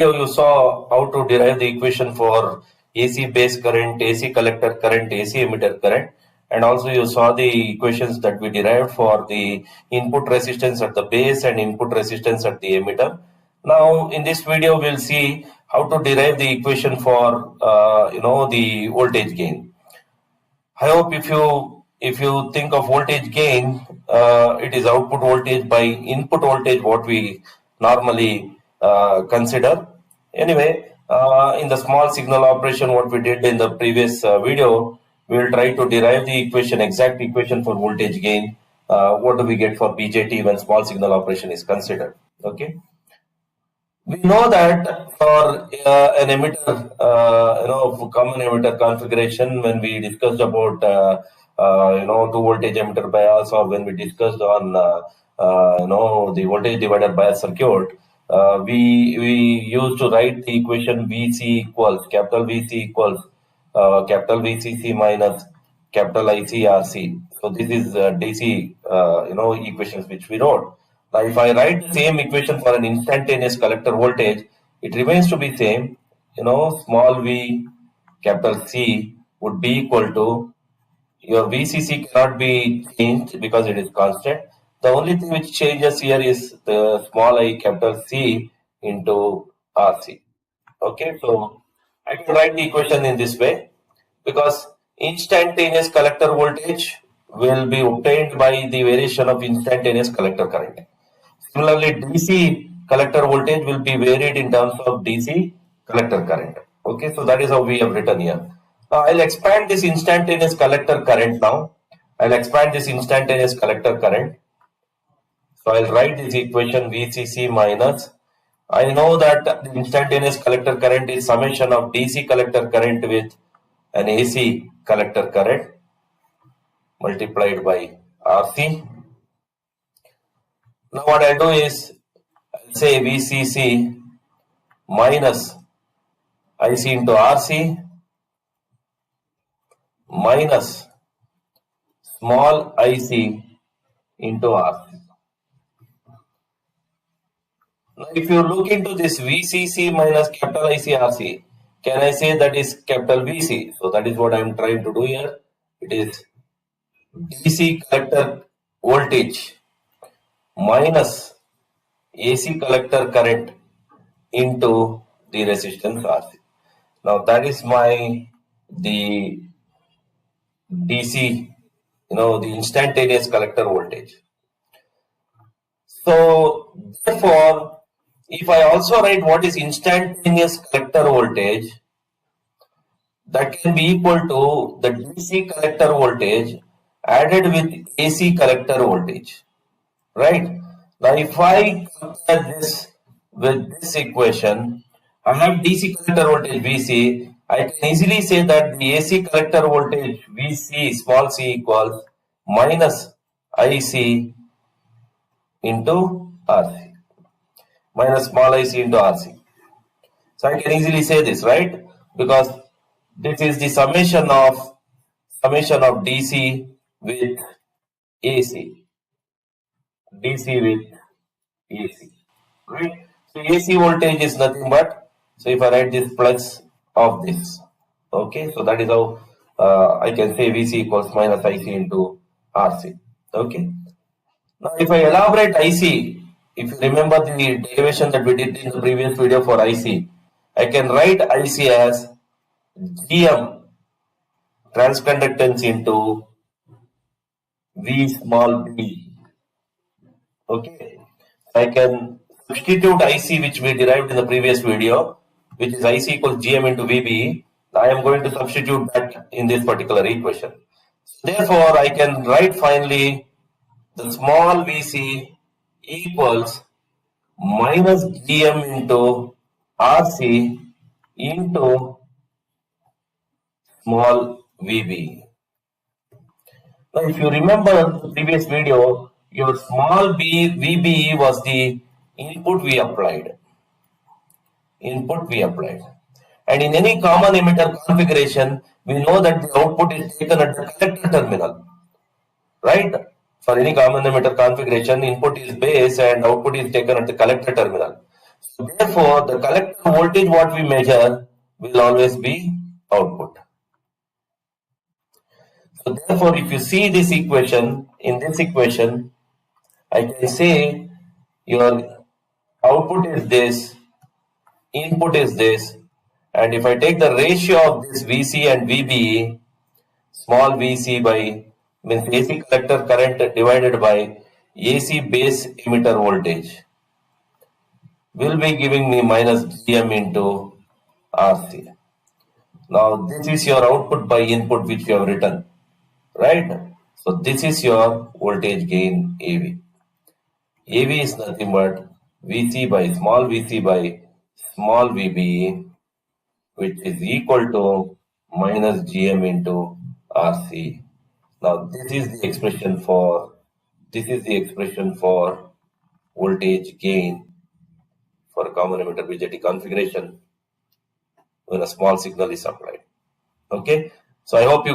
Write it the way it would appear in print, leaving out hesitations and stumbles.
You saw how to derive the equation for AC base current, AC collector current, AC emitter current, and also you saw the equations that we derived for the input resistance at the base and input resistance at the emitter. Now in this video we'll see how to derive the equation for the voltage gain. I hope if you think of voltage gain, it is output voltage by input voltage what we normally consider. Anyway, in the small signal operation what we did in the previous video, we will try to derive the exact equation for voltage gain. What do we get for BJT when small signal operation is considered? Okay. We know that for an emitter, common emitter configuration, when we discussed about two voltage emitter bias, or when we discussed on the voltage divider bias circuit, we used to write the equation VC equals capital VC equals capital VCC minus capital ICRC. So this is DC equations which we wrote. Now, if I write the same equation for an instantaneous collector voltage, it remains to be same. Small v capital C would be equal to, your VCC cannot be changed because it is constant. The only thing which changes here is the small I capital C into RC. Okay, so I can write the equation in this way, because instantaneous collector voltage will be obtained by the variation of instantaneous collector current. Similarly, DC collector voltage will be varied in terms of DC collector current. Okay, so that is how we have written here. Now, I'll expand this instantaneous collector current now. I'll expand this instantaneous collector current. So I'll write this equation VCC minus. I know that the instantaneous collector current is summation of DC collector current with an AC collector current multiplied by RC. Now what I'll do is, I'll say VCC minus IC into RC minus small IC into RC. Now if you look into this VCC minus capital ICRC, can I say that is capital VC? So that is what I am trying to do here. It is DC collector voltage minus AC collector current into the resistance RC. Now that is the DC, the instantaneous collector voltage. So therefore, if I also write what is instantaneous collector voltage, that can be equal to the DC collector voltage added with AC collector voltage. Right? Now, if I compare this with this equation, I have DC collector voltage VC. I can easily say that the AC collector voltage VC small c equals minus IC into RC. Minus small IC into RC. So I can easily say this, right? Because this is the summation of DC with AC. DC with AC, right? So AC voltage is nothing but, so if I write this plus of this, okay, so that is how I can say VC equals minus IC into RC, okay. Now if I elaborate IC, if you remember the derivation that we did in the previous video for IC, I can write IC as GM transconductance into V small b. Okay, I can substitute IC which we derived in the previous video, which is IC equals GM into VB. I am going to substitute that in this particular equation. Therefore, I can write finally the small VC equals minus GM into RC into small VB. Now, if you remember the previous video, your small VBE was the input we applied. And in any common emitter configuration, we know that the output is taken at the collector terminal. Right? For any common emitter configuration, input is base and output is taken at the collector terminal. So therefore, the collector voltage what we measure will always be output. So therefore, if you see this equation, in this equation, I can say your output is this, input is this, and if I take the ratio of this VC and VBE, small VC by means AC collector current divided by AC base emitter voltage, will be giving me minus GM into RC. Now this is your output by input which you have written, right? So this is your voltage gain AV. AV is nothing but VC by small VBE, which is equal to minus GM into RC. Now this is the expression for voltage gain for a common emitter BJT configuration when a small signal is applied. Okay, so I hope you